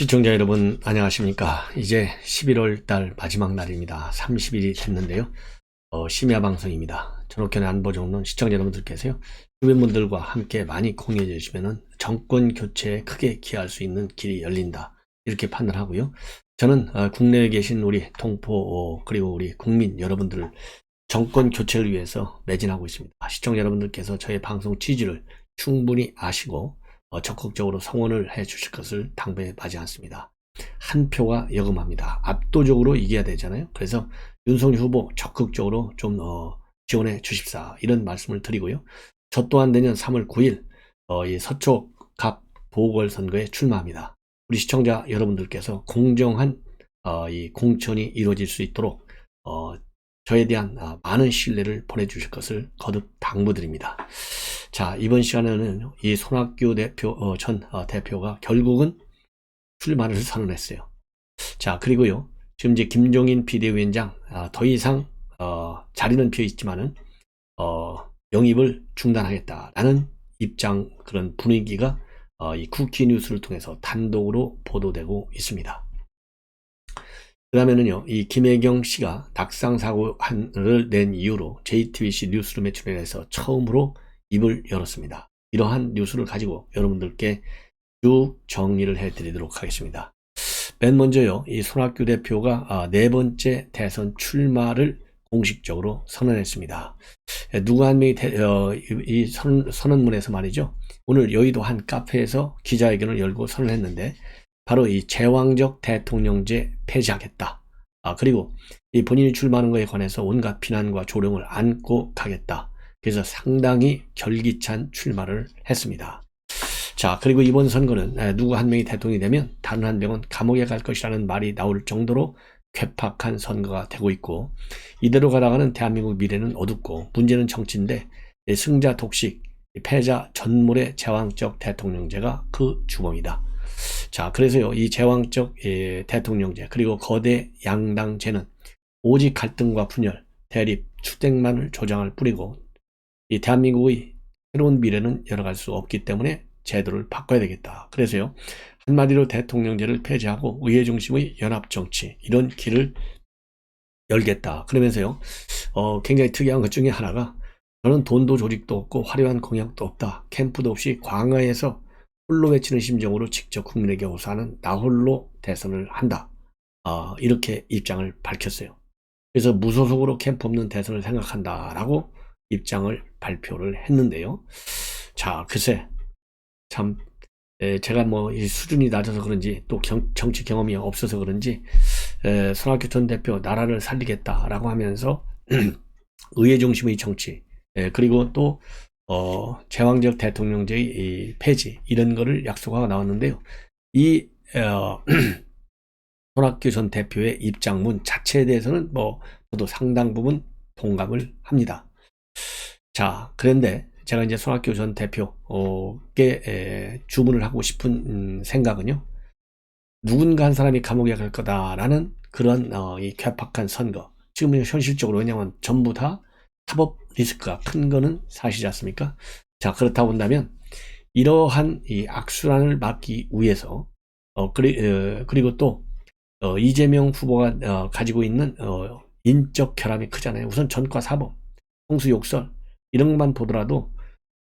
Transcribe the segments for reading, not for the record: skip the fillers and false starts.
시청자 여러분 안녕하십니까. 이제 11월 달 마지막 날입니다. 30일이 됐는데요. 심야 방송입니다. 전옥현의 안보정론 시청자 여러분들께서요, 주변 분들과 함께 많이 공유해 주시면 정권 교체에 크게 기여할 수 있는 길이 열린다, 이렇게 판단하고요. 저는 국내에 계신 우리 동포 그리고 우리 국민 여러분들을 정권 교체를 위해서 매진하고 있습니다. 시청자 여러분들께서 저의 방송 취지를 충분히 아시고 적극적으로 성원을 해 주실 것을 당부해 마지 않습니다. 한 표가 여금합니다. 압도적으로 이겨야 되잖아요. 그래서 윤석열 후보 적극적으로 좀 지원해 주십사, 이런 말씀을 드리고요. 저 또한 내년 3월 9일 이 서초 갑 보궐선거에 출마합니다. 우리 시청자 여러분들께서 공정한 이 공천이 이루어질 수 있도록 저에 대한 많은 신뢰를 보내주실 것을 거듭 당부드립니다. 자, 이번 시간에는 이 손학규 전 대표가 결국은 출마를 선언했어요. 자, 그리고요, 지금 이제 김종인 비대위원장 더 이상 자리는 비어 있지만은 영입을 중단하겠다라는 입장, 그런 분위기가 이 쿠키뉴스를 통해서 단독으로 보도되고 있습니다. 그다음에는요, 이 김혜경 씨가 낙상 사고를 낸 이후로 JTBC 뉴스룸에 출연해서 처음으로 입을 열었습니다. 이러한 뉴스를 가지고 여러분들께 쭉 정리를 해드리도록 하겠습니다. 맨 먼저요, 이 손학규 대표가 네 번째 대선 출마를 공식적으로 선언했습니다. 누구 한 명이 이 선언문에서 말이죠, 오늘 여의도 한 카페에서 기자회견을 열고 선언했는데, 바로 이 제왕적 대통령제 폐지하겠다. 그리고 이 본인이 출마하는 것에 관해서 온갖 비난과 조롱을 안고 가겠다. 그래서 상당히 결기찬 출마를 했습니다. 자, 그리고 이번 선거는 누구 한 명이 대통령이 되면 다른 한 명은 감옥에 갈 것이라는 말이 나올 정도로 괴팍한 선거가 되고 있고, 이대로 가다가는 대한민국 미래는 어둡고, 문제는 정치인데 승자 독식, 패자 전몰의 제왕적 대통령제가 그 주범이다. 자, 그래서요, 이 제왕적 대통령제 그리고 거대 양당제는 오직 갈등과 분열, 대립, 추택만을 조장할 뿐이고, 이 대한민국의 새로운 미래는 열어갈 수 없기 때문에 제도를 바꿔야 되겠다. 그래서요, 한마디로 대통령제를 폐지하고 의회 중심의 연합정치, 이런 길을 열겠다. 그러면서요, 굉장히 특이한 것 중에 하나가, 저는 돈도 조직도 없고 화려한 공약도 없다, 캠프도 없이 광화에서 홀로 외치는 심정으로 직접 국민에게 호소하는 나홀로 대선을 한다, 이렇게 입장을 밝혔어요. 그래서 무소속으로 캠프 없는 대선을 생각한다 라고 입장을 발표를 했는데요. 자, 글쎄 참, 제가 뭐 이 수준이 낮아서 그런지 또 정치 경험이 없어서 그런지 손학규 전 대표 나라를 살리겠다라고 하면서 의회 중심의 정치, 그리고 또 제왕적 대통령제의 이 폐지, 이런 거를 약속하고 나왔는데요. 이 손학규 전 대표의 입장문 자체에 대해서는 뭐 저도 상당 부분 동감을 합니다. 자, 그런데 제가 이제 손학규 전 대표께 주문을 하고 싶은 생각은요, 누군가 한 사람이 감옥에 갈 거다라는 그런 이 괴팍한 선거, 지금 현실적으로, 왜냐하면 전부 다 사법 리스크가 큰 거는 사실이지 않습니까? 자, 그렇다 본다면 이러한 이 악순환을 막기 위해서 그리고 또 이재명 후보가 가지고 있는 인적 결함이 크잖아요. 우선 전과 사법, 홍수 욕설, 이런 것만 보더라도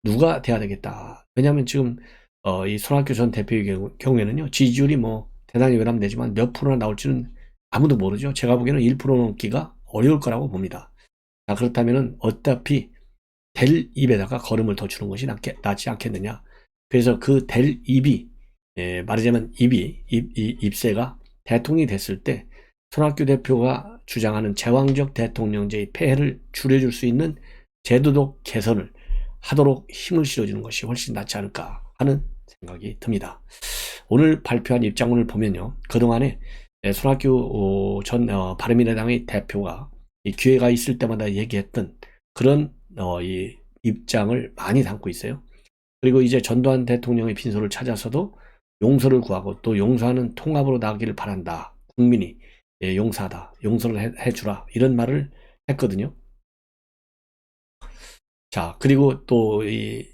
누가 돼야 되겠다. 왜냐하면 지금 이 손학규 전 대표의 경우에는요, 지지율이 뭐 대단히 외람되지만 몇 프로나 나올지는 아무도 모르죠. 제가 보기에는 1% 넘기가 어려울 거라고 봅니다. 자, 그렇다면은 어차피 될 입에다가 걸음을 더 주는 것이 낫지 않겠느냐. 그래서 그 될 입이, 말하자면 입새가 대통령이 됐을 때 손학규 대표가 주장하는 제왕적 대통령제의 폐해를 줄여줄 수 있는 제도적 개선을 하도록 힘을 실어주는 것이 훨씬 낫지 않을까 하는 생각이 듭니다. 오늘 발표한 입장문을 보면요, 그동안에 손학규 전 바른미래당의 대표가 이 기회가 있을 때마다 얘기했던 그런 이 입장을 많이 담고 있어요. 그리고 이제 전두환 대통령의 빈소를 찾아서도 용서를 구하고, 또 용서하는 통합으로 나가기를 바란다. 국민이 용서하다, 용서를 해주라, 이런 말을 했거든요. 자, 그리고 또 이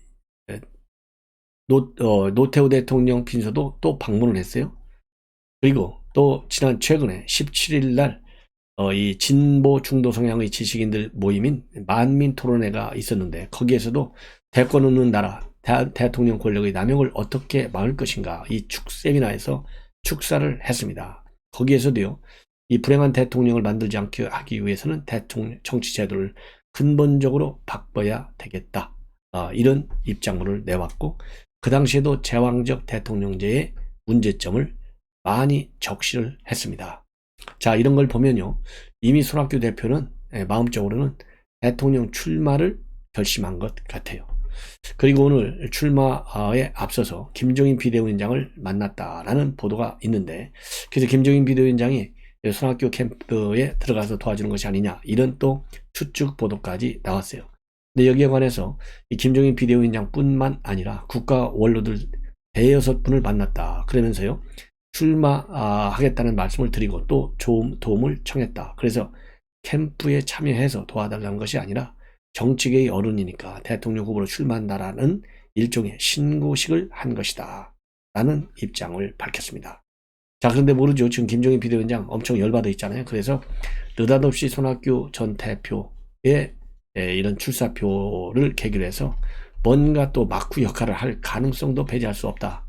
노태우 대통령 빈소도 또 방문을 했어요. 그리고 또 지난 최근에 17일 날 이 진보 중도 성향의 지식인들 모임인 만민토론회가 있었는데 거기에서도 대권 없는 나라 대통령 권력의 남용을 어떻게 막을 것인가 이 축세미나에서 축사를 했습니다. 거기에서도요. 이 불행한 대통령을 만들지 않게 하기 위해서는 대통령 정치 제도를 근본적으로 바꿔야 되겠다. 이런 입장문을 내왔고 그 당시에도 제왕적 대통령제의 문제점을 많이 적시를 했습니다. 자, 이런 걸 보면요. 이미 손학규 대표는 마음적으로는 대통령 출마를 결심한 것 같아요. 그리고 오늘 출마에 앞서서 김종인 비대위원장을 만났다라는 보도가 있는데 그래서 김종인 비대위원장이 손학규 캠프에 들어가서 도와주는 것이 아니냐 이런 또 추측 보도까지 나왔어요. 근데 여기에 관해서 이 김종인 비대위원장 뿐만 아니라 국가 원로들 대여섯 분을 만났다 그러면서요. 출마하겠다는 말씀을 드리고 또 도움을 청했다. 그래서 캠프에 참여해서 도와달라는 것이 아니라 정치계의 어른이니까 대통령 후보로 출마한다라는 일종의 신고식을 한 것이다. 라는 입장을 밝혔습니다. 자, 그런데 모르죠. 지금 김종인 비대위원장 엄청 열받아 있잖아요. 그래서 느닷없이 손학규 전 대표의 이런 출사표를 계기로 해서 뭔가 또 막후 역할을 할 가능성도 배제할 수 없다.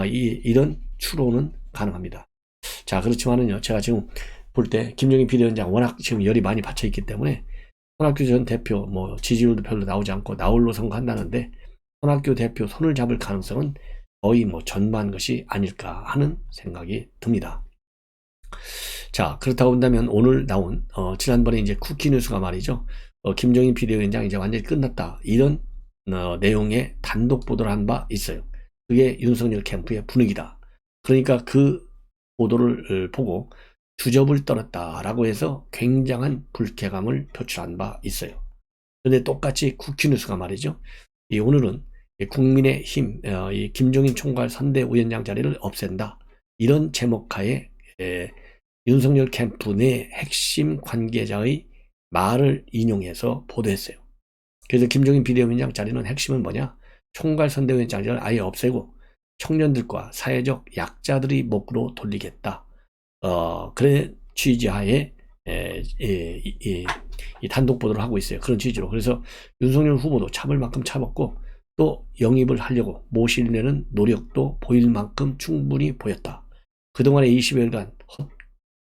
이런 추론은 가능합니다. 자, 그렇지만은요, 제가 지금 볼 때 김종인 비대위원장 워낙 지금 열이 많이 받쳐 있기 때문에 손학규 전 대표 뭐 지지율도 별로 나오지 않고 나홀로 선거한다는데 손학규 대표 손을 잡을 가능성은 거의 뭐 전무한 것이 아닐까 하는 생각이 듭니다. 자, 그렇다고 본다면 오늘 나온 지난번에 이제 쿠키뉴스가 말이죠. 김종인 비대위원장 이제 완전히 끝났다 이런 내용의 단독 보도를 한 바 있어요. 그게 윤석열 캠프의 분위기다. 그러니까 그 보도를 보고 주접을 떨었다라고 해서 굉장한 불쾌감을 표출한 바 있어요. 그런데 똑같이 쿠키뉴스가 말이죠. 오늘은 국민의힘 이 김종인 총괄 선대위원장 자리를 없앤다. 이런 제목하에 윤석열 캠프 내 핵심 관계자의 말을 인용해서 보도했어요. 그래서 김종인 비대위원장 자리는 핵심은 뭐냐? 총괄 선대위원장 자리를 아예 없애고 청년들과 사회적 약자들이 목으로 돌리겠다. 그래 취지하에 이 단독 보도를 하고 있어요. 그런 취지로. 그래서 윤석열 후보도 참을 만큼 참았고 또 영입을 하려고 모시려는 노력도 보일 만큼 충분히 보였다. 그동안의 20여일간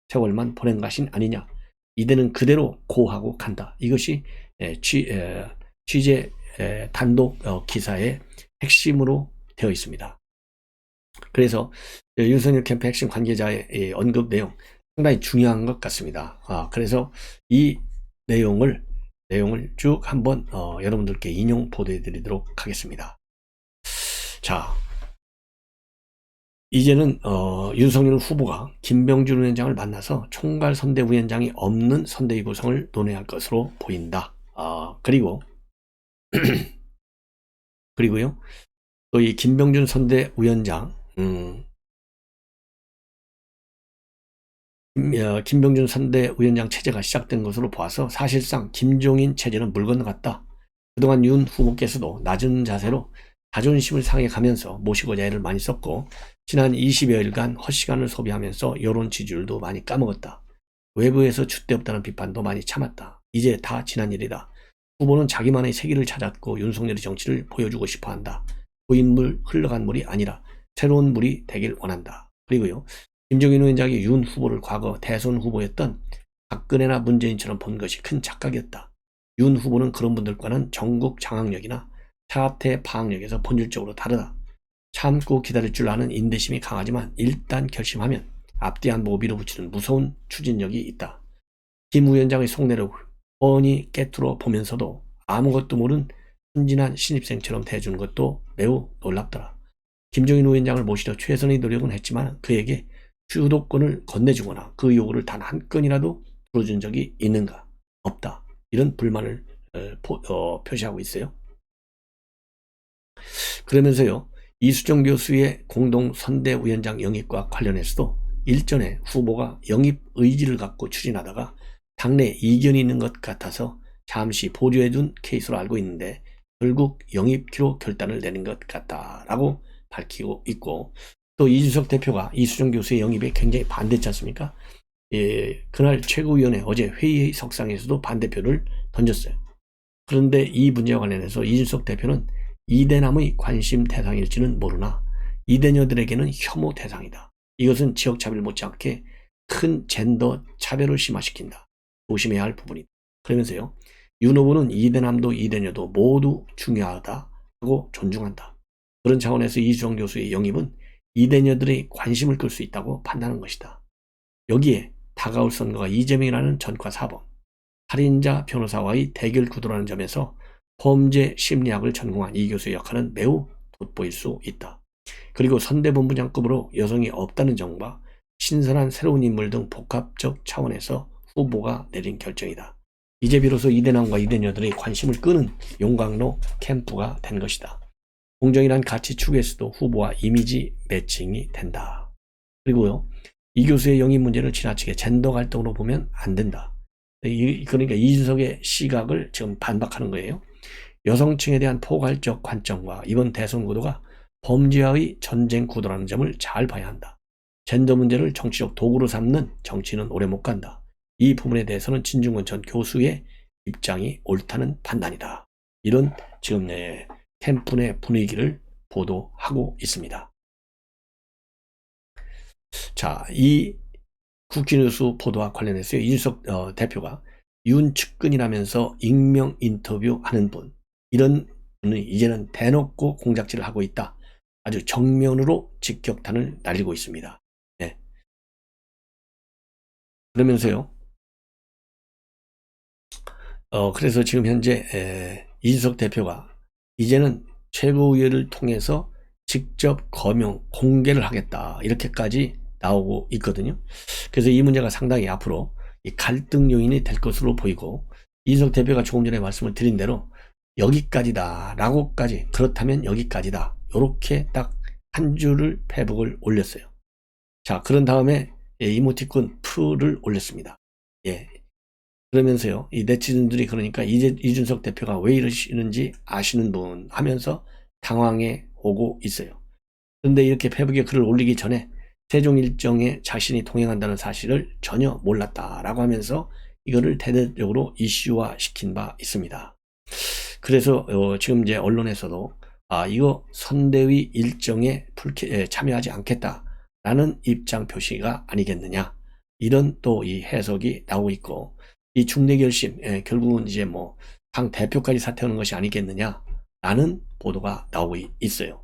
세월만 보낸 것이 아니냐. 이대는 그대로 고하고 간다. 이것이 취재 단독 기사의 핵심으로 되어 있습니다. 그래서 윤석열 캠프 핵심 관계자의 언급 내용 상당히 중요한 것 같습니다. 그래서 이 내용을 쭉 한번 여러분들께 인용 보도해 드리도록 하겠습니다. 자, 이제는 윤석열 후보가 김병준 위원장을 만나서 총괄 선대위원장이 없는 선대위 구성을 논의할 것으로 보인다. 그리고요. 또 이 김병준 선대위원장 김병준 선대위원장 체제가 시작된 것으로 봐서 사실상 김종인 체제는 물 건너갔다. 그동안 윤 후보께서도 낮은 자세로 자존심을 상해 가면서 모시고자 애를 많이 썼고 지난 20여일간 헛시간을 소비하면서 여론 지지율도 많이 까먹었다. 외부에서 줏대없다는 비판도 많이 참았다. 이제 다 지난 일이다. 후보는 자기만의 세계를 찾았고 윤석열의 정치를 보여주고 싶어한다. 고인물 흘러간 물이 아니라 새로운 물이 되길 원한다. 그리고요. 김종인 위원장이 윤 후보를 과거 대선 후보였던 박근혜나 문재인처럼 본 것이 큰 착각이었다. 윤 후보는 그런 분들과는 전국 장악력이나 사태 파악력에서 본질적으로 다르다. 참고 기다릴 줄 아는 인내심이 강하지만 일단 결심하면 앞뒤 안 보고 밀어붙이는 무서운 추진력이 있다. 김 위원장의 속내를 뻔히 깨뚫어 보면서도 아무것도 모른 순진한 신입생처럼 대해주는 것도 매우 놀랍더라. 김종인 위원장을 모시려 최선의 노력은 했지만 그에게 주도권을 건네주거나 그 요구를 단 한 건이라도 들어준 적이 있는가? 없다. 이런 불만을 표시하고 있어요. 그러면서요. 이수정 교수의 공동선대위원장 영입과 관련해서도 일전에 후보가 영입 의지를 갖고 추진하다가 당내 이견이 있는 것 같아서 잠시 보류해둔 케이스로 알고 있는데 결국 영입키로 결단을 내는 것 같다라고 밝히고 있고 또 이준석 대표가 이수정 교수의 영입에 굉장히 반대했지 않습니까? 예, 그날 최고위원회 어제 회의석상에서도 반대표를 던졌어요. 그런데 이 문제와 관련해서 이준석 대표는 이대남의 관심 대상일지는 모르나 이대녀들에게는 혐오 대상이다. 이것은 지역차별 못지않게 큰 젠더 차별을 심화시킨다. 조심해야 할 부분이다. 그러면서요, 윤 후보는 이대남도 이대녀도 모두 중요하다고 존중한다. 그런 차원에서 이수정 교수의 영입은 이대녀들의 관심을 끌 수 있다고 판단한 것이다. 여기에 다가올 선거가 이재명이라는 전과 사범, 살인자 변호사와의 대결 구도라는 점에서 범죄 심리학을 전공한 이 교수의 역할은 매우 돋보일 수 있다. 그리고 선대본부장급으로 여성이 없다는 점과 신선한 새로운 인물 등 복합적 차원에서 후보가 내린 결정이다. 이제 비로소 이대남과 이대녀들의 관심을 끄는 용광로 캠프가 된 것이다. 공정이란 가치 추구에서도 후보와 이미지 매칭이 된다. 그리고요, 이 교수의 영입 문제를 지나치게 젠더 갈등으로 보면 안 된다. 그러니까 이준석의 시각을 지금 반박하는 거예요. 여성층에 대한 포괄적 관점과 이번 대선 구도가 범죄와의 전쟁 구도라는 점을 잘 봐야 한다. 젠더 문제를 정치적 도구로 삼는 정치는 오래 못 간다. 이 부분에 대해서는 진중권 전 교수의 입장이 옳다는 판단이다. 이런 지금 캠프 내 분위기를 보도하고 있습니다. 자, 이 국기뉴스 보도와 관련해서 이준석 대표가 윤 측근이라면서 익명 인터뷰하는 분, 이런 분은 이제는 대놓고 공작질을 하고 있다. 아주 정면으로 직격탄을 날리고 있습니다. 네. 그러면서요, 그래서 지금 현재 이준석 대표가 이제는 최고위원을 통해서 직접 거명 공개를 하겠다, 이렇게까지 나오고 있거든요. 그래서 이 문제가 상당히 앞으로 갈등 요인이 될 것으로 보이고, 이준석 대표가 조금 전에 말씀을 드린 대로 여기까지다 라고까지, 그렇다면 여기까지다, 요렇게 딱 한 줄을 페북을 올렸어요. 자, 그런 다음에 이모티콘 풀을 올렸습니다. 예. 그러면서요, 이 네티즌들이 그러니까 이준석 대표가 왜 이러시는지 아시는 분 하면서 당황해 오고 있어요. 그런데 이렇게 페북에 글을 올리기 전에 세종 일정에 자신이 동행한다는 사실을 전혀 몰랐다라고 하면서 이거를 대대적으로 이슈화 시킨 바 있습니다. 그래서 지금 이제 언론에서도 이거 선대위 일정에 참여하지 않겠다라는 입장 표시가 아니겠느냐, 이런 또 이 해석이 나오고 있고, 이 중대 결심, 결국은 이제 뭐 당 대표까지 사퇴하는 것이 아니겠느냐라는 보도가 나오고 있어요.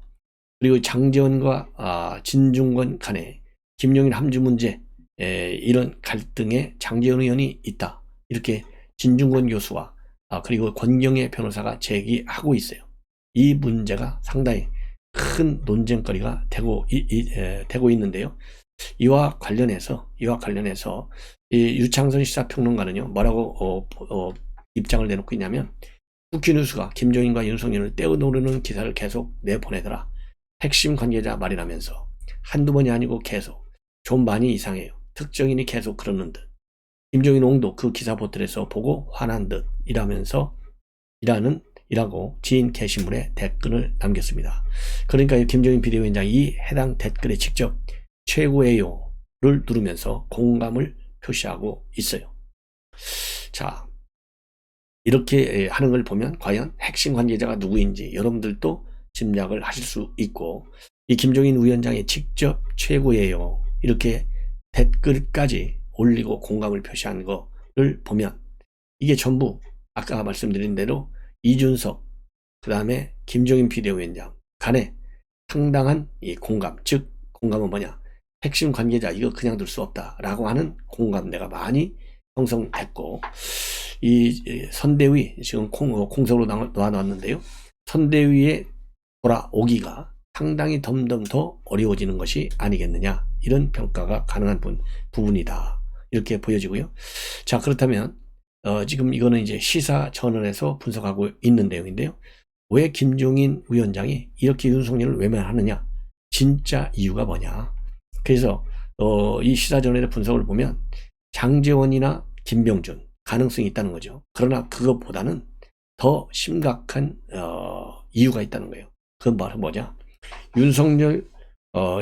그리고 장제원과 진중권 간에 김용일 함주 문제, 이런 갈등에 장제원 의원이 있다, 이렇게 진중권 교수와 그리고 권경의 변호사가 제기하고 있어요. 이 문제가 상당히 큰 논쟁거리가 되고 있는데요. 이와 관련해서 이 유창선 시사평론가는요, 뭐라고 입장을 내놓고 있냐면, 국기뉴스가 김종인과 윤석열을 떼어놓으려는 기사를 계속 내보내더라. 핵심 관계자 말이라면서 한두 번이 아니고 계속 좀 많이 이상해요. 특정인이 계속 그러는 듯. 김종인 옹도 그 기사 보틀에서 보고 화난 듯 이라고 지인 게시물에 댓글을 남겼습니다. 그러니까 김종인 비대위원장이 이 해당 댓글에 직접 최고예요를 누르면서 공감을 표시하고 있어요. 자, 이렇게 하는 걸 보면 과연 핵심 관계자가 누구인지 여러분들도 짐작을 하실 수 있고, 이 김종인 위원장이 직접 최고예요 이렇게 댓글까지 올리고 공감을 표시한 거를 보면, 이게 전부 아까 말씀드린 대로 이준석, 그 다음에 김종인 비대위원장 간에 상당한 이 공감, 즉 공감은 뭐냐, 핵심 관계자 이거 그냥 둘 수 없다라고 하는 공감대가 많이 형성됐고, 이 선대위 지금 공석으로 놔놨는데요, 선대위에 돌아오기가 상당히 점점 더 어려워지는 것이 아니겠느냐, 이런 평가가 가능한 부분이다, 이렇게 보여지고요. 자, 그렇다면 지금 이거는 이제 시사 전원에서 분석하고 있는 내용인데요. 왜 김종인 위원장이 이렇게 윤석열을 외면하느냐, 진짜 이유가 뭐냐. 그래서 이 시사 전원의 분석을 보면 장제원이나 김병준 가능성이 있다는 거죠. 그러나 그것보다는 더 심각한 이유가 있다는 거예요. 그건 바로 뭐냐, 윤석열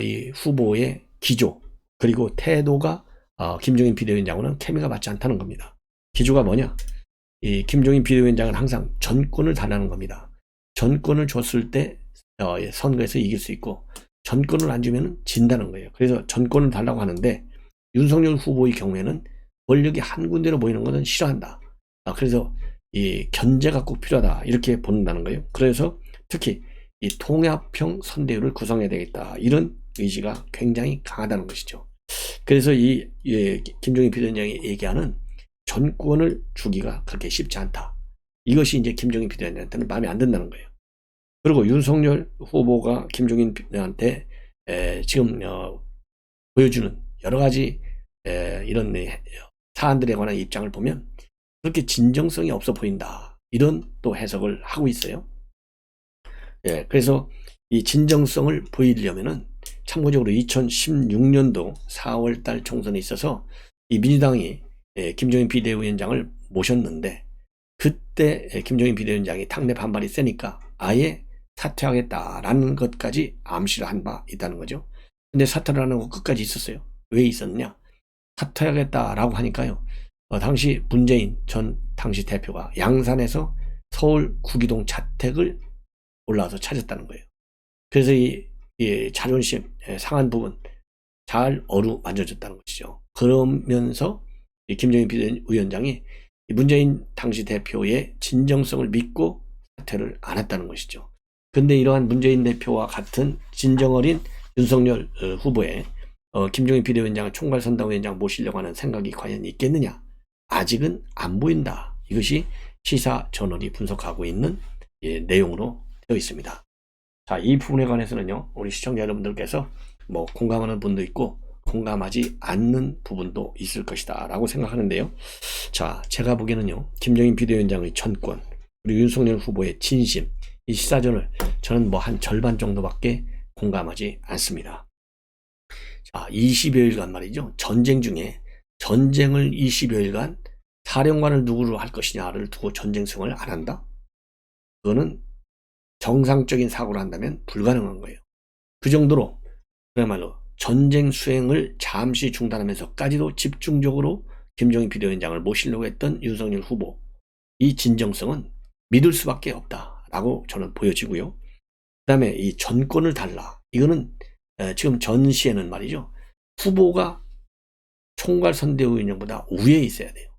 이 후보의 기조 그리고 태도가 김종인 비대위원장과는 케미가 맞지 않다는 겁니다. 기조가 뭐냐? 이 김종인 비대위원장은 항상 전권을 달라는 겁니다. 전권을 줬을 때 선거에서 이길 수 있고 전권을 안 주면 진다는 거예요. 그래서 전권을 달라고 하는데 윤석열 후보의 경우에는 권력이 한 군데로 모이는 것은 싫어한다. 그래서 이 견제가 꼭 필요하다 이렇게 본다는 거예요. 그래서 특히 이 통합형 선대위를 구성해야 되겠다 이런 의지가 굉장히 강하다는 것이죠. 그래서 이 김종인 비대위원장이 얘기하는 전권을 주기가 그렇게 쉽지 않다. 이것이 이제 김종인 비대위원장한테는 마음에 안 든다는 거예요. 그리고 윤석열 후보가 김종인 비대위원장한테 지금 보여주는 여러 가지 이런 사안들에 관한 입장을 보면 그렇게 진정성이 없어 보인다. 이런 또 해석을 하고 있어요. 그래서 이 진정성을 보이려면은 참고적으로 2016년도 4월달 총선에 있어서 이 민주당이 김종인 비대위원장을 모셨는데 그때 김종인 비대위원장이 당내 반발이 세니까 아예 사퇴하겠다라는 것까지 암시를 한 바 있다는 거죠. 근데 사퇴를 안 하고 끝까지 있었어요. 왜 있었느냐? 사퇴하겠다라고 하니까요. 당시 문재인 전 당시 대표가 양산에서 서울 구기동 자택을 올라와서 찾았다는 거예요. 그래서 이 자존심 상한 부분 잘 어루만져졌다는 것이죠. 그러면서 김종인 비대위원장이 문재인 당시 대표의 진정성을 믿고 사퇴를 안 했다는 것이죠. 근데 이러한 문재인 대표와 같은 진정어린 윤석열 후보의 김종인 비대위원장을 총괄선대위원장 모시려고 하는 생각이 과연 있겠느냐? 아직은 안 보인다. 이것이 시사저널이 분석하고 있는 내용으로 되어 있습니다. 자, 이 부분에 관해서는요, 우리 시청자 여러분들께서 뭐 공감하는 분도 있고 공감하지 않는 부분도 있을 것이다 라고 생각하는데요. 자, 제가 보기에는요, 김종인 비대위원장의 전권 그리고 윤석열 후보의 진심, 이 시사전을 저는 뭐 한 절반 정도밖에 공감하지 않습니다. 자, 20여일간 말이죠. 전쟁 중에 전쟁을 20여일간 사령관을 누구로 할 것이냐를 두고 전쟁 수행을 안 한다? 그거는 정상적인 사고를 한다면 불가능한 거예요. 그 정도로 그야말로 전쟁 수행을 잠시 중단하면서까지도 집중적으로 김종인 비대위원장을 모시려고 했던 윤석열 후보, 이 진정성은 믿을 수밖에 없다라고 저는 보여지고요. 그 다음에 이 전권을 달라. 이거는 지금 전시에는 말이죠. 후보가 총괄선대위원장보다 위에 있어야 돼요.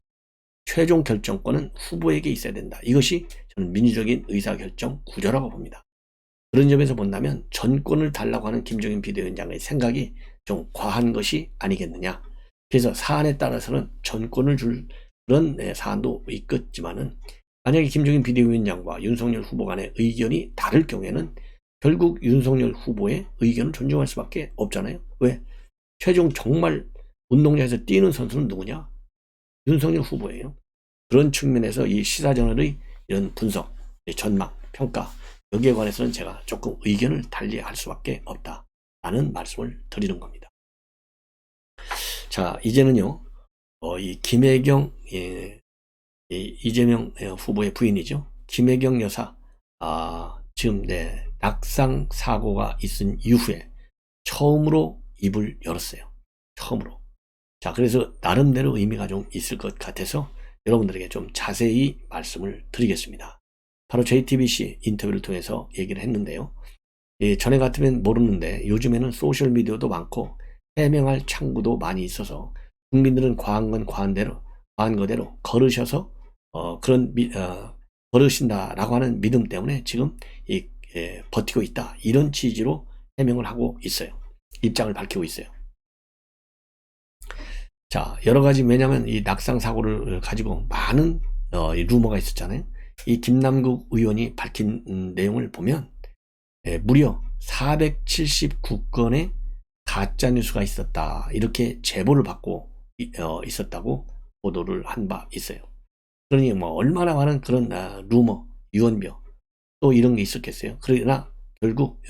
최종 결정권은 후보에게 있어야 된다. 이것이 저는 민주적인 의사결정 구조라고 봅니다. 그런 점에서 본다면 전권을 달라고 하는 김종인 비대위원장의 생각이 좀 과한 것이 아니겠느냐. 그래서 사안에 따라서는 전권을 줄 그런 사안도 있겠지만은 만약에 김종인 비대위원장과 윤석열 후보 간의 의견이 다를 경우에는 결국 윤석열 후보의 의견을 존중할 수밖에 없잖아요. 왜? 최종 정말 운동장에서 뛰는 선수는 누구냐? 윤석열 후보예요. 그런 측면에서 이 시사저널의 이런 분석, 전망, 평가 여기에 관해서는 제가 조금 의견을 달리할 수밖에 없다라는 말씀을 드리는 겁니다. 자, 이제는요, 이 김혜경, 이재명 후보의 부인이죠. 김혜경 여사, 지금 낙상 사고가 있은 이후에 처음으로 입을 열었어요. 처음으로. 자, 그래서 나름대로 의미가 좀 있을 것 같아서 여러분들에게 좀 자세히 말씀을 드리겠습니다. 바로 JTBC 인터뷰를 통해서 얘기를 했는데요. 전에 같으면 모르는데 요즘에는 소셜미디어도 많고 해명할 창구도 많이 있어서 국민들은 과한 건 과한 거대로 걸으셔서 걸으신다라고 하는 믿음 때문에 지금 버티고 있다. 이런 취지로 해명을 하고 있어요. 입장을 밝히고 있어요. 자, 여러 가지, 왜냐면 이 낙상 사고를 가지고 많은 루머가 있었잖아요. 이 김남국 의원이 밝힌 내용을 보면 무려 479건의 가짜 뉴스가 있었다. 이렇게 제보를 받고 있었다고 보도를 한 바 있어요. 그러니 뭐 얼마나 많은 그런 루머, 유언비어 또 이런 게 있었겠어요. 그러나 결국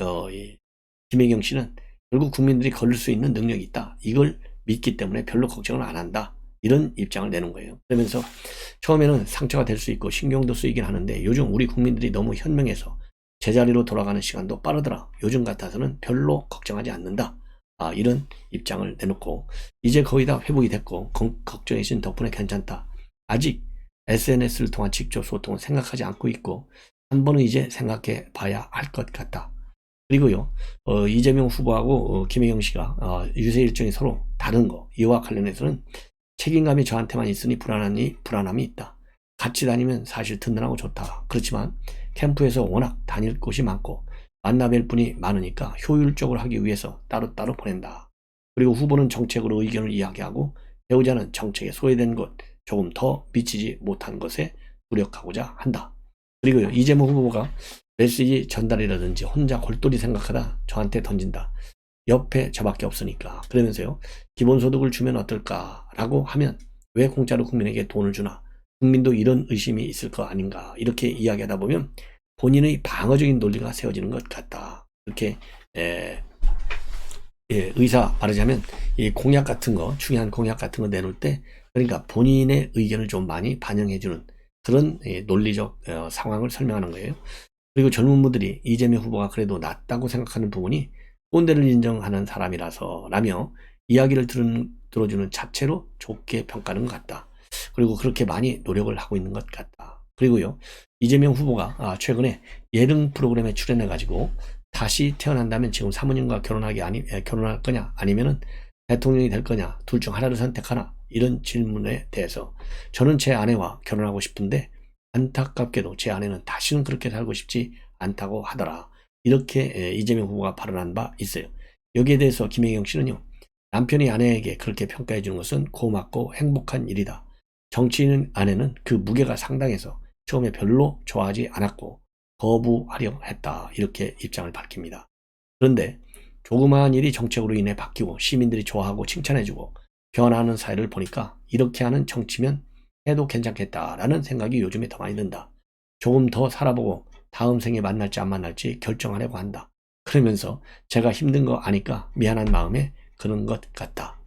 김혜경 씨는 결국 국민들이 걸을 수 있는 능력이 있다. 이걸 믿기 때문에 별로 걱정을 안 한다. 이런 입장을 내는 거예요. 그러면서 처음에는 상처가 될 수 있고 신경도 쓰이긴 하는데 요즘 우리 국민들이 너무 현명해서 제자리로 돌아가는 시간도 빠르더라. 요즘 같아서는 별로 걱정하지 않는다. 이런 입장을 내놓고 이제 거의 다 회복이 됐고 걱정해주신 덕분에 괜찮다. 아직 SNS를 통한 직접 소통을 생각하지 않고 있고 한 번은 이제 생각해 봐야 할 것 같다. 그리고요, 이재명 후보하고 김혜경 씨가 유세 일정이 서로 다른 거 이와 관련해서는 책임감이 저한테만 있으니 불안함이 있다. 같이 다니면 사실 든든하고 좋다. 그렇지만 캠프에서 워낙 다닐 곳이 많고 만나뵐 분이 많으니까 효율적으로 하기 위해서 따로따로 보낸다. 그리고 후보는 정책으로 의견을 이야기하고 배우자는 정책에 소외된 것, 조금 더 미치지 못한 것에 노력하고자 한다. 그리고요, 이재명 후보가 메시지 전달이라든지 혼자 골똘히 생각하다 저한테 던진다. 옆에 저밖에 없으니까. 그러면서요, 기본소득을 주면 어떨까라고 하면 왜 공짜로 국민에게 돈을 주나? 국민도 이런 의심이 있을 거 아닌가? 이렇게 이야기하다 보면 본인의 방어적인 논리가 세워지는 것 같다. 이렇게 의사 말하자면 이 공약 같은 거, 중요한 공약 같은 거 내놓을 때 그러니까 본인의 의견을 좀 많이 반영해주는 그런 논리적 상황을 설명하는 거예요. 그리고 젊은 분들이 이재명 후보가 그래도 낫다고 생각하는 부분이 꼰대를 인정하는 사람이라서 라며 이야기를 들어주는 자체로 좋게 평가하는 것 같다. 그리고 그렇게 많이 노력을 하고 있는 것 같다. 그리고요, 이재명 후보가 최근에 예능 프로그램에 출연해가지고 다시 태어난다면 지금 사모님과 결혼할 거냐 아니면은 대통령이 될 거냐 둘 중 하나를 선택하나 이런 질문에 대해서 저는 제 아내와 결혼하고 싶은데 안타깝게도 제 아내는 다시는 그렇게 살고 싶지 않다고 하더라. 이렇게 이재명 후보가 발언한 바 있어요. 여기에 대해서 김혜경 씨는요, 남편이 아내에게 그렇게 평가해 주는 것은 고맙고 행복한 일이다. 정치인 아내는 그 무게가 상당해서 처음에 별로 좋아하지 않았고 거부하려 했다. 이렇게 입장을 밝힙니다. 그런데 조그마한 일이 정책으로 인해 바뀌고 시민들이 좋아하고 칭찬해주고 변화하는 사회를 보니까 이렇게 하는 정치면 해도 괜찮겠다라는 생각이 요즘에 더 많이 든다. 조금 더 살아보고 다음 생에 만날지 안 만날지 결정하려고 한다. 그러면서 제가 힘든 거 아니까 미안한 마음에 그런 것 같다.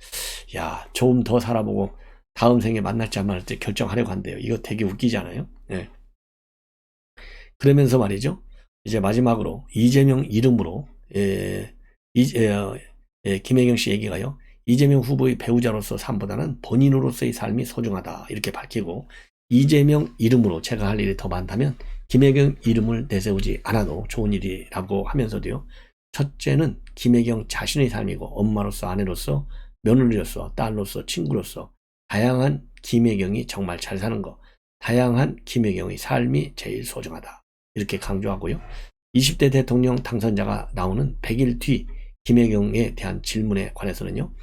야, 조금 더 살아보고 다음 생에 만날지 안 만날지 결정하려고 한대요. 이거 되게 웃기지 않아요? 네. 그러면서 말이죠. 이제 마지막으로 이재명 이름으로 김혜경 씨 얘기가요. 이재명 후보의 배우자로서 삶보다는 본인으로서의 삶이 소중하다. 이렇게 밝히고 이재명 이름으로 제가 할 일이 더 많다면 김혜경 이름을 내세우지 않아도 좋은 일이라고 하면서도요. 첫째는 김혜경 자신의 삶이고 엄마로서 아내로서 며느리로서 딸로서 친구로서 다양한 김혜경이 정말 잘 사는 거, 다양한 김혜경의 삶이 제일 소중하다. 이렇게 강조하고요. 20대 대통령 당선자가 나오는 100일 뒤 김혜경에 대한 질문에 관해서는요.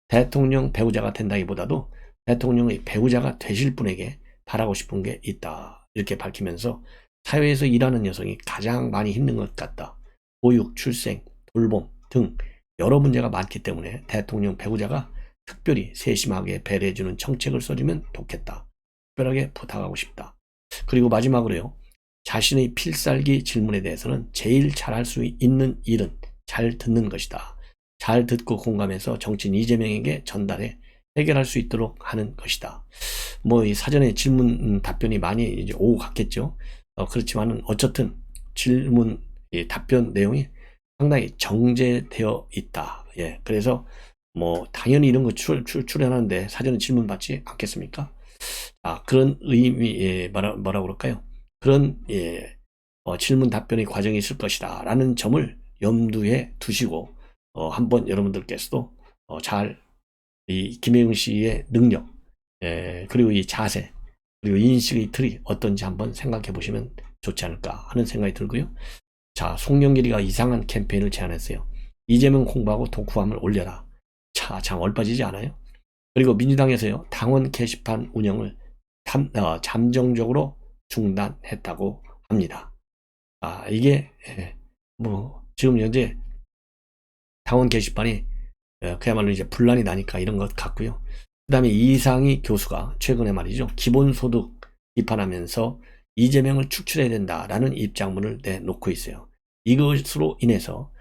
대통령 배우자가 된다기보다도 대통령의 배우자가 되실 분에게 바라고 싶은 게 있다. 이렇게 밝히면서 사회에서 일하는 여성이 가장 많이 힘든 것 같다. 보육, 출생, 돌봄 등 여러 문제가 많기 때문에 대통령 배우자가 특별히 세심하게 배려해주는 정책을 써주면 좋겠다. 특별하게 부탁하고 싶다. 그리고 마지막으로요. 자신의 필살기 질문에 대해서는 제일 잘할 수 있는 일은 잘 듣는 것이다. 잘 듣고 공감해서 정치인 이재명에게 전달해 해결할 수 있도록 하는 것이다. 뭐 이 사전에 질문 답변이 많이 이제 오고 갔겠죠. 그렇지만은 어쨌든 질문 답변 내용이 상당히 정제되어 있다. 예, 그래서 뭐 당연히 이런 거 출연하는데 사전에 질문 받지 않겠습니까? 그런 의미 뭐라 그럴까요? 그런 질문 답변의 과정이 있을 것이다 라는 점을 염두에 두시고 한번 여러분들께서도 잘 이 김혜경 씨의 능력 그리고 이 자세 그리고 인식의 틀이 어떤지 한번 생각해 보시면 좋지 않을까 하는 생각이 들고요. 자, 송영길이가 이상한 캠페인을 제안했어요. 이재명 홍보하고 독후감을 올려라. 자, 참 얼빠지지 않아요? 그리고 민주당에서요. 당원 게시판 운영을 잠정적으로 중단했다고 합니다. 이게 뭐 지금 현재 당원 게시판이 그야말로 이제 분란이 나니까 이런 것 같고요. 그 다음에 이상희 교수가 최근에 말이죠. 기본소득 비판하면서 이재명을 축출해야 된다라는 입장문을 내놓고 있어요. 이것으로 인해서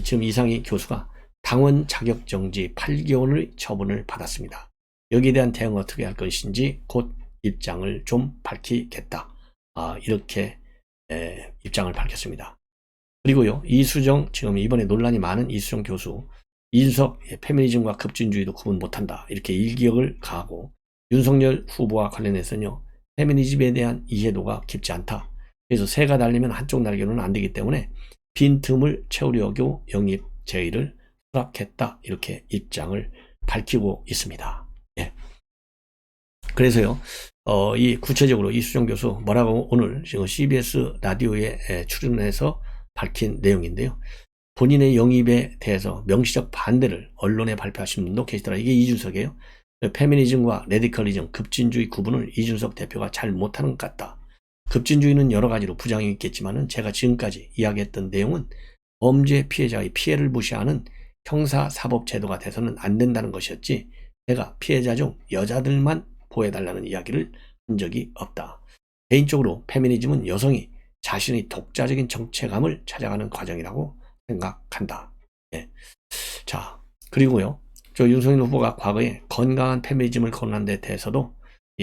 지금 이상희 교수가 당원 자격정지 8개월의 처분을 받았습니다. 여기에 대한 대응 어떻게 할 것인지 곧 입장을 좀 밝히겠다. 이렇게 입장을 밝혔습니다. 그리고요, 이수정, 지금 이번에 논란이 많은 이수정 교수, 이준석 페미니즘과 급진주의도 구분 못한다, 이렇게 일기역을 가하고, 윤석열 후보와 관련해서는요, 페미니즘에 대한 이해도가 깊지 않다. 그래서 새가 달리면 한쪽 날개로는 안 되기 때문에 빈틈을 채우려고 영입 제의를 수락했다, 이렇게 입장을 밝히고 있습니다. 예. 그래서요, 이 구체적으로 이수정 교수 뭐라고 오늘 지금 CBS 라디오에 출연해서 밝힌 내용인데요. 본인의 영입에 대해서 명시적 반대를 언론에 발표하신 분도 계시더라. 이게 이준석이에요. 페미니즘과 레디컬리즘, 급진주의 구분을 이준석 대표가 잘 못하는 것 같다. 급진주의는 여러 가지로 부작용이 있겠지만은 제가 지금까지 이야기했던 내용은 범죄 피해자의 피해를 무시하는 형사사법제도가 돼서는 안 된다는 것이었지, 내가 피해자 중 여자들만 보호해달라는 이야기를 한 적이 없다. 개인적으로 페미니즘은 여성이 자신의 독자적인 정체감을 찾아가는 과정이라고 생각한다. 예. 자, 그리고요, 저 윤석열 후보가 과거에 건강한 페미니즘을 거론한 데 대해서도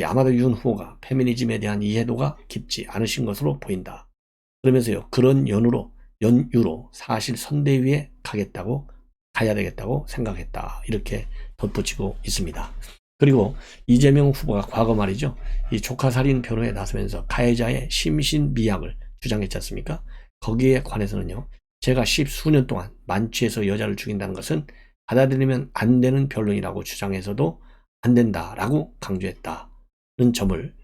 아마도 윤 후보가 페미니즘에 대한 이해도가 깊지 않으신 것으로 보인다. 그러면서요, 그런 연유로 사실 선대위에 가야 되겠다고 생각했다, 이렇게 덧붙이고 있습니다. 그리고 이재명 후보가 과거 말이죠, 이 조카 살인 변호에 나서면서 가해자의 심신미약을 주장했지 않습니까? 거기에 관해서는요, 제가 10수년 동안 만취해서 여자를 죽인다는 것은 받아들이면 안 되는 변론이라고 주장해서도 안 된다라고 강조했다는 점을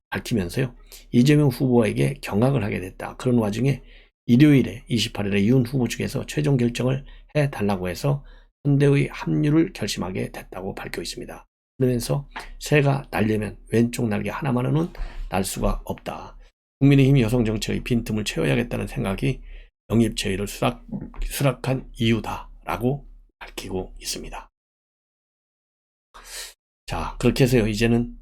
밝히면서요, 이재명 후보에게 경악을 하게 됐다. 그런 와중에 일요일에 28일에 윤 후보 측에서 최종 결정을 해달라고 해서 선대의 합류를 결심하게 됐다고 밝혀 있습니다. 그러면서 새가 날려면 왼쪽 날개 하나만은 날 수가 없다. 국민의힘 여성정책의 빈틈을 채워야겠다는 생각이 영입 제의를 수락한 이유다라고 밝히고 있습니다. 자, 그렇게 해서요, 이제는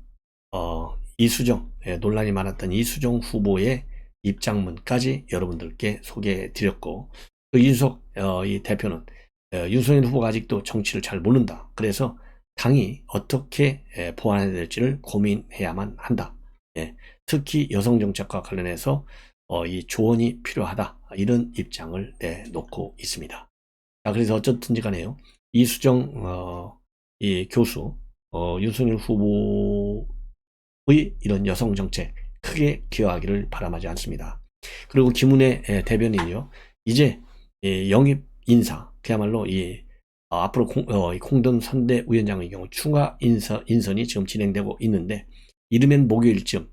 이수정, 논란이 많았던 이수정 후보의 입장문까지 여러분들께 소개해 드렸고, 또 이준석 이 대표는 윤석열 후보가 아직도 정치를 잘 모른다. 그래서 당이 어떻게 보완해야 될지를 고민해야만 한다. 예, 특히 여성 정책과 관련해서 이 조언이 필요하다, 이런 입장을 내놓고 있습니다. 자, 그래서 어쨌든지 간에요, 이수정 이 교수, 윤석열 후보의 이런 여성 정책 크게 기여하기를 바람하지 않습니다. 그리고 김은혜 대변인이요, 이제 영입 인사, 그야말로 앞으로 공동 선대위원장의 경우 추가 인선이 지금 진행되고 있는데, 이르면 목요일쯤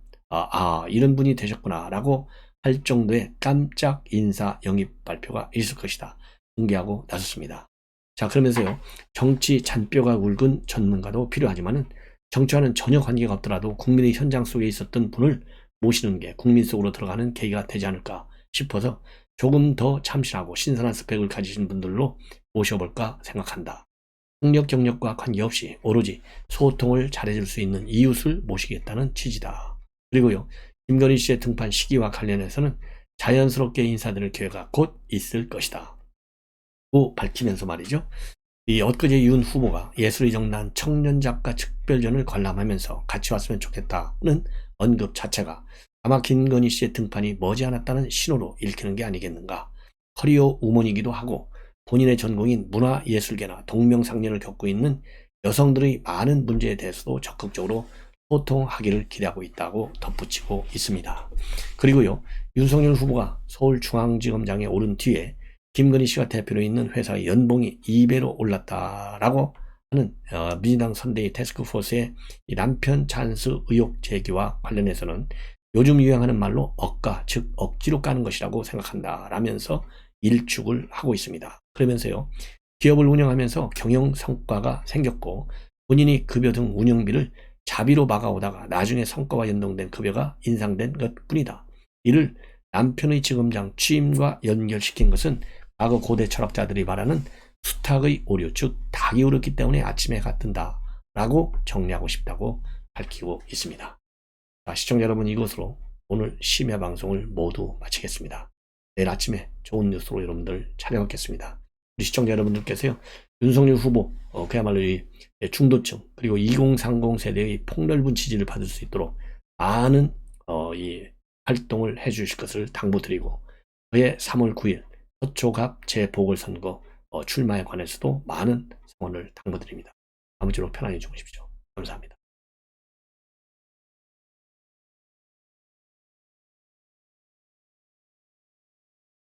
이런 분이 되셨구나 라고 할 정도의 깜짝 인사 영입 발표가 있을 것이다, 공개하고 나섰습니다. 자, 그러면서요, 정치 잔뼈가 굵은 전문가도 필요하지만은 정치와는 전혀 관계가 없더라도 국민의 현장 속에 있었던 분을 모시는 게 국민 속으로 들어가는 계기가 되지 않을까 싶어서 조금 더 참신하고 신선한 스펙을 가지신 분들로 모셔볼까 생각한다. 학력 경력과 관계없이 오로지 소통을 잘해줄 수 있는 이웃을 모시겠다는 취지다. 그리고요, 김건희 씨의 등판 시기와 관련해서는 자연스럽게 인사드릴 기회가 곧 있을 것이다 고 밝히면서 말이죠, 이 엊그제 윤 후보가 예술의 정단 청년작가 특별전을 관람하면서 같이 왔으면 좋겠다는 언급 자체가 아마 김건희 씨의 등판이 머지않았다는 신호로 읽히는 게 아니겠는가. 커리어 우먼이기도 하고 본인의 전공인 문화예술계나 동명상련을 겪고 있는 여성들의 많은 문제에 대해서도 적극적으로 소통하기를 기대하고 있다고 덧붙이고 있습니다. 그리고요, 윤석열 후보가 서울중앙지검장에 오른 뒤에 김건희 씨가 대표로 있는 회사의 연봉이 2배로 올랐다라고 하는 민주당 선대위 태스크포스의 이 남편 찬스 의혹 제기와 관련해서는 요즘 유행하는 말로 억가, 즉 억지로 까는 것이라고 생각한다 라면서 일축을 하고 있습니다. 그러면서요, 기업을 운영하면서 경영 성과가 생겼고 본인이 급여 등 운영비를 자비로 막아오다가 나중에 성과와 연동된 급여가 인상된 것뿐이다. 이를 남편의 지검장 취임과 연결시킨 것은 과거 고대 철학자들이 말하는 수탉의 오류, 즉 닭이 울었기 때문에 아침에 해가 뜬다 라고 정리하고 싶다고 밝히고 있습니다. 자, 시청자 여러분, 이것으로 오늘 심야 방송을 모두 마치겠습니다. 내일 아침에 좋은 뉴스로 여러분들 찾아뵙겠습니다. 우리 시청자 여러분들께서요, 윤석열 후보 그야말로 이 중도층 그리고 2030 세대의 폭넓은 지지를 받을 수 있도록 많은 이 활동을 해주실 것을 당부드리고, 그해 3월 9일 서초갑 재보궐선거 출마에 관해서도 많은 성원을 당부드립니다. 아무쪼록 편안히 주무십시오. 감사합니다.